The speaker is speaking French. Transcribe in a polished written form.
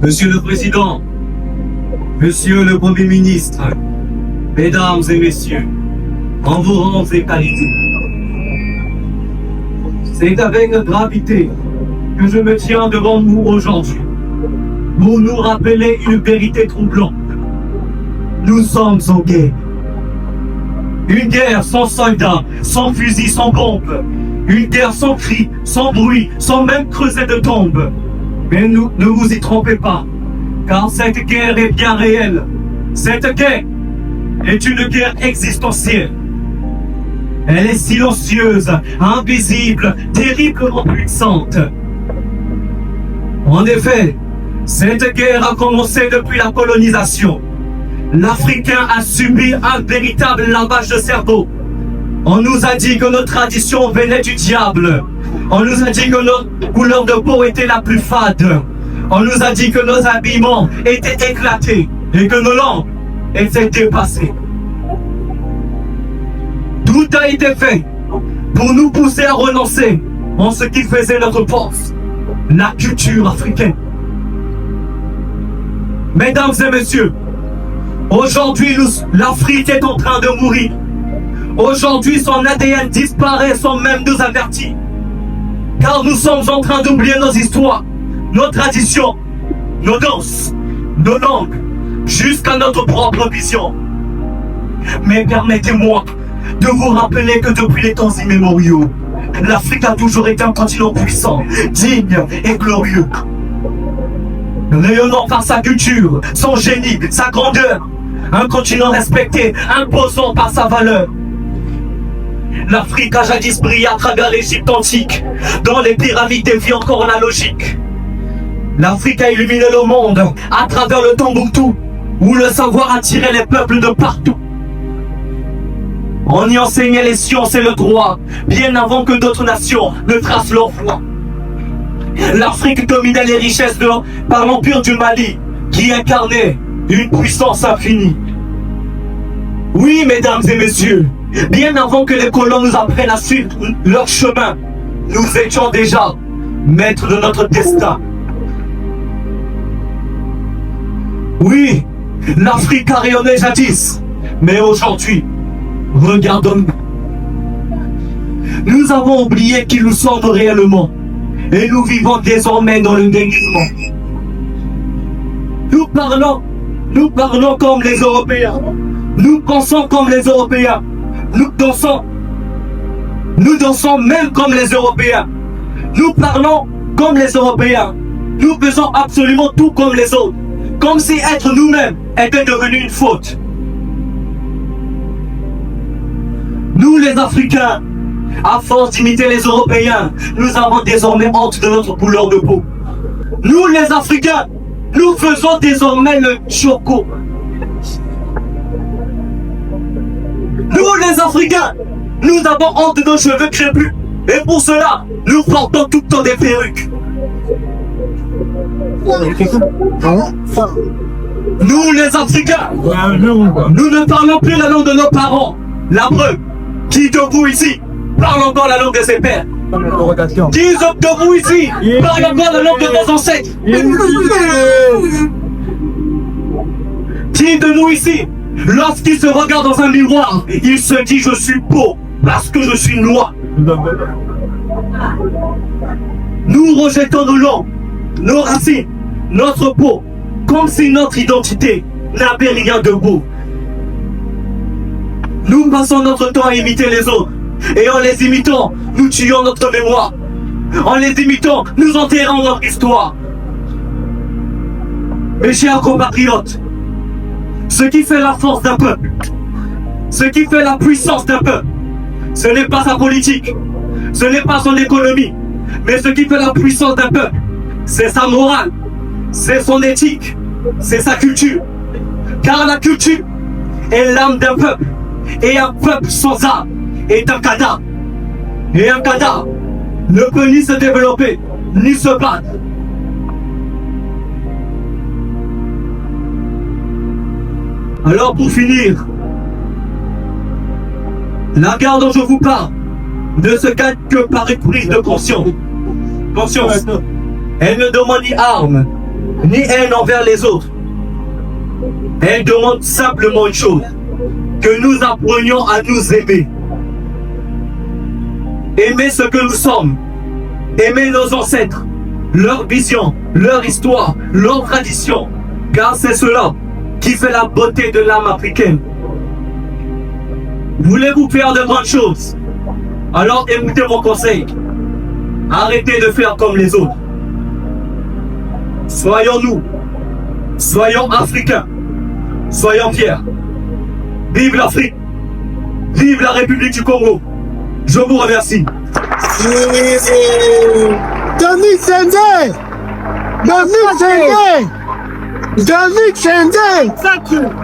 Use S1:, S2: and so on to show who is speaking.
S1: Monsieur le Président, Monsieur le Premier ministre, Mesdames et Messieurs, en vos rangs et qualités, c'est avec gravité que je me tiens devant vous aujourd'hui pour nous rappeler une vérité troublante. Nous sommes en guerre. Une guerre sans soldats, sans fusils, sans bombes. Une guerre sans cris, sans bruit, sans même creuser de tombes. Mais ne vous y trompez pas, car cette guerre est bien réelle. Cette guerre est une guerre existentielle. Elle est silencieuse, invisible, terriblement puissante. En effet, cette guerre a commencé depuis la colonisation. L'Africain a subi un véritable lavage de cerveau. On nous a dit que nos traditions venaient du diable. On nous a dit que notre couleur de peau était la plus fade. On nous a dit que nos habillements étaient éclatés et que nos langues étaient dépassées. Tout a été fait pour nous pousser à renoncer en ce qui faisait notre force, la culture africaine. Mesdames et messieurs, aujourd'hui l'Afrique est en train de mourir. Aujourd'hui son ADN disparaît sans même nous avertir. Car nous sommes en train d'oublier nos histoires, nos traditions, nos danses, nos langues, jusqu'à notre propre vision. Mais permettez-moi de vous rappeler que depuis les temps immémoriaux, l'Afrique a toujours été un continent puissant, digne et glorieux. Rayonnant par sa culture, son génie, sa grandeur, un continent respecté, imposant par sa valeur. L'Afrique a jadis brillé à travers l'Égypte antique, dont les pyramides dévient encore la logique. L'Afrique a illuminé le monde à travers le Tombouctou, où le savoir attirait les peuples de partout. On y enseignait les sciences et le droit, bien avant que d'autres nations ne tracent leur voie. L'Afrique dominait les richesses par l'empire du Mali, qui incarnait une puissance infinie. Oui, mesdames et messieurs, bien avant que les colons nous apprennent à suivre leur chemin, nous étions déjà maîtres de notre destin. Oui, l'Afrique a rayonné jadis, mais aujourd'hui, regardons-nous. Nous avons oublié qui nous sommes réellement, et nous vivons désormais dans le déguisement. Nous parlons comme les Européens. Nous pensons comme les Européens. Nous dansons même comme les Européens. Nous parlons comme les Européens. Nous faisons absolument tout comme les autres. Comme si être nous-mêmes était devenu une faute. Nous les Africains, à force d'imiter les Européens, nous avons désormais honte de notre couleur de peau. Nous les Africains, nous faisons désormais le choco. Nous les Africains, nous avons honte de nos cheveux crépus. Et pour cela, nous portons tout le temps des perruques. Nous les Africains, nous ne parlons plus la langue de nos parents. La preuve, qui de vous ici parle encore la langue de ses pères? Qui de vous ici parle encore la langue de nos ancêtres? Qui de nous ici, lorsqu'il se regarde dans un miroir, il se dit je suis beau parce que je suis noir? Nous rejetons nos langues, nos racines, notre peau, comme si notre identité n'avait rien de beau. Nous passons notre temps à imiter les autres, et en les imitant, nous tuons notre mémoire. En les imitant, nous enterrons notre histoire. Mes chers compatriotes, ce qui fait la force d'un peuple, ce qui fait la puissance d'un peuple, ce n'est pas sa politique, ce n'est pas son économie, mais ce qui fait la puissance d'un peuple, c'est sa morale, c'est son éthique, c'est sa culture. Car la culture est l'âme d'un peuple, et un peuple sans âme est un cadavre. Et un cadavre ne peut ni se développer, ni se battre. Alors pour finir, la guerre dont je vous parle ne se gagne que par une prise de conscience. Elle ne demande ni armes, ni haine envers les autres. Elle demande simplement une chose, que nous apprenions à nous aimer. Aimer ce que nous sommes, aimer nos ancêtres, leur vision, leur histoire, leur tradition, car c'est cela qui fait la beauté de l'âme africaine. Voulez-vous faire de grandes choses? Alors écoutez mon conseil. Arrêtez de faire comme les autres. Soyons nous, soyons africains, soyons fiers. Vive l'Afrique, vive la République du Congo. Je vous remercie.
S2: Dominique Sendé! Dominique Sendé! Dominique Sendé!